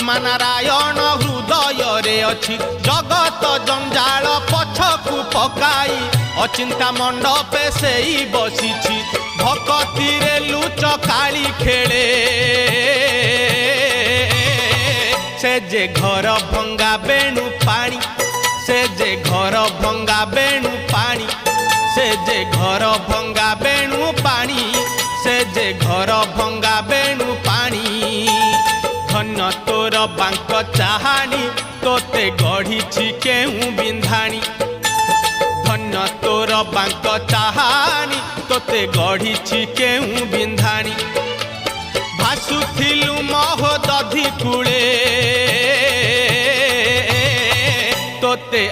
आत्मा नारायण हृदय रे अछि जगत जंजाल पछकु पकाई अचिंता मंडपे सेई बसिछि भक्ति रे लुच काली खेले से जे घर भंगा बेणु पानी से जे घर भंगा बेणु पानी से जे घर भंगा बेणु पानी से जे घर भंगा बेणु पानी धन्य तोर बांक चाहानी तोते गढ़ी केहू बिंधाणी धन्य तोर बांक चाहानी तोते गढ़ी केहू बिंधाणी भासुथिलु महोदधि कूले तोते